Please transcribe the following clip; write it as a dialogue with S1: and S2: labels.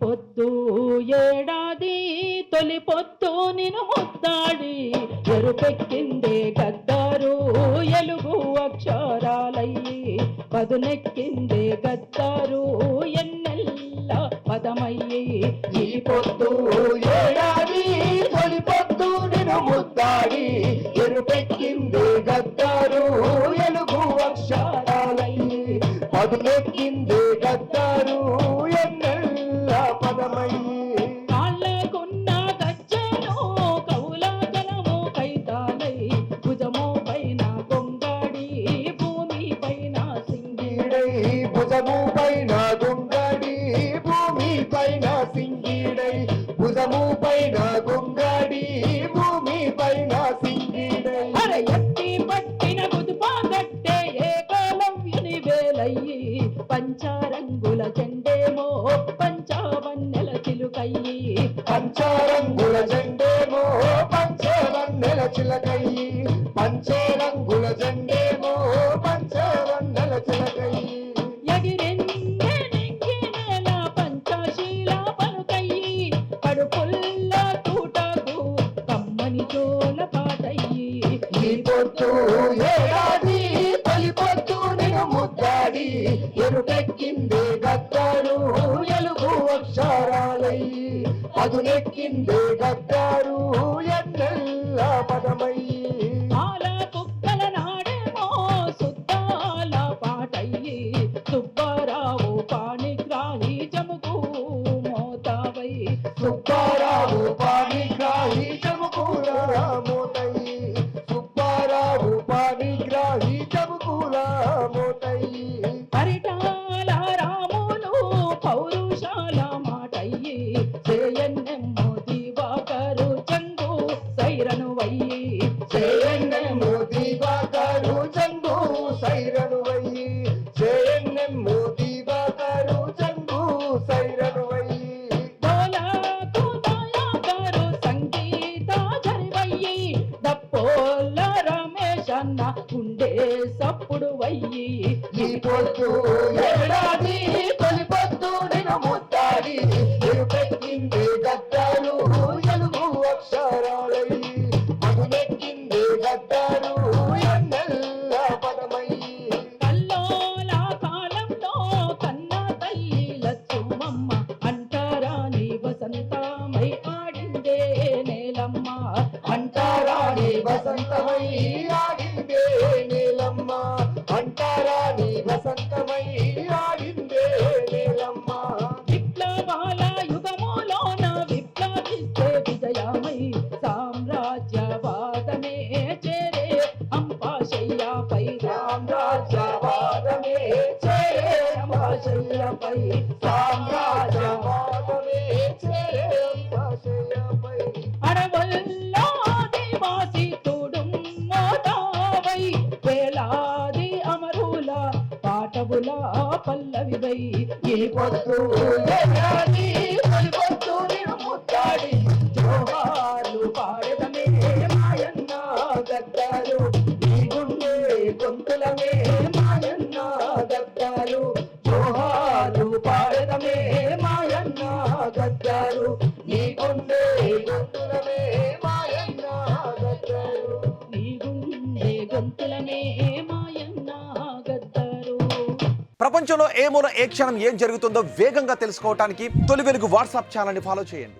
S1: పొద్దు ఏడాది తొలి పొద్దు నిన్ను ముద్దాడి ఎరుపెక్కిందే గద్దారు ఎలుగు అక్షరాలయ్యి పదునెక్కిందే గద్దారు ఎన్నెల్ల పదమయ్యి
S2: ఈ పొద్దు ఏడాది తొలి పొద్దు నిన్ను ముద్దాడి ఎరుపెక్కిందే గద్దారు ఎలుగు అక్షరాలయ్యి పదునెక్కిందే గద్దారు ఎన్నెల్ల పదమయ్యి
S1: కాళ్ళకున్న గజ్జెను కౌలాకలము కైతాలై భుజము పైన గొంగడి భూమి పైన సింగిడై
S2: భుజము పైన గొంగడి భూమి పైన సింగిడై భుజము పైన గొంగడి భూమి పైన సింగిడై
S1: అరే ఎత్తి పట్టిన గుదుపా గట్టే ఏకలవ్యుని వేలయ్యి పంచరంగుల జెండేమో పంచవన్నెల చిలుకయ్యి
S2: పంచరంగుల జెండేమో పంచవన్నెల చిలకయ్యి పంచరంగుల జెండేమో పంచవన్నెల చిలకయ్యి
S1: ఎగిరిందే నెక్కినేల పంచశీల పలుకయ్యి కడుపుల్ల తూటకు కమ్మని జోల పాటయ్యి
S2: ఈ పొద్దు ఏడాది తొలి పొద్దు నిన్ను ముద్దాడి ఎరుపెక్కిందే గద్దారు ఎలుగు అక్షరాలయ్యి పదునెక్కిందే గద్దారు ఎన్నెల్ల పదమయ్యి
S1: ఆల కుక్కల నాడేమో సుద్దాల పాటయ్యి సుబ్బారావు పాణిగ్రాహి జముకు మోతావై
S2: సుబ్బారావు పాణిగ్రాహి జముకూల మోతయ్యి సుబ్బారావు పాణిగ్రాహి జముకూల మోతయ్యి
S1: పరిటాల రాములు పౌరుషాల మాటయ్యి చేయన్నెమ్మో దివాకరు చంగు సైరను వయ్యి
S2: చేయన్నెమ్ము దివాకరు చందు సైరను వయ్యి చేయన్నెమ్ము దివాకరు చందు సైరను వయ్యి
S1: డోలకు దయాకరు సంగీత జరివయ్యి దప్పోల రమేష్ అన్న గుండె సప్పుడు వయ్యి
S2: ఈ పొద్దు ఏడాది తొలి పొద్దు నిన్ను ముద్దాడి ఎరుపెక్కిందే గద్దారు ఎలుగు అక్షరాలయ్యి పదునెక్కిందే గద్దారు ఎన్నెల్ల పదమయ్యి
S1: కల్లోల కాలంలో కన్న తల్లి లచ్చుమమ్మ అంటారాని వసంతమై ఆడిందే నేలమ్మ
S2: అంటారాని వసంతమై ఆడిందే నీలమ్మ అంటారాని వసంతమై ఆడిందే నీలమ్మ
S1: విప్లవాల యుగములోన విప్లవిస్తే విజయమై సామ్రాజ్యవాదమే చేరే అంపాశయ్యపై
S2: సామ్రాజ్యవాదమే చేరే అంపాశయ్యపై సామ్రాజ్యవాదమే చేరే అంపాశయ్యపై
S1: అడవుల్లో ఆదివాసి తుడుం మోతావై వేలాది అమరుల పాటవుల పల్లవివై
S2: ఈ పొద్దు ఏడాది తొలి పొద్దు నిన్ను ముద్దాడి జోహార్లు పాడదమే మాయన్న గద్దారు ఈ గుండె గొంతులమే మాయన్న గద్దారు జోహార్లు పాడదమే మాయన్న గద్దారు నీ గుండె గొంతులమే మాయన్న గద్దారు
S1: నీ గుండె గొంతులనే మాయన్న గద్దారు.
S3: ప్రపంచంలో ఏ మూల ఏ క్షణం ఏం జరుగుతుందో వేగంగా తెలుసుకోవడానికి తొలి వెలుగు వాట్సాప్ ఛానల్ని ఫాలో చేయండి.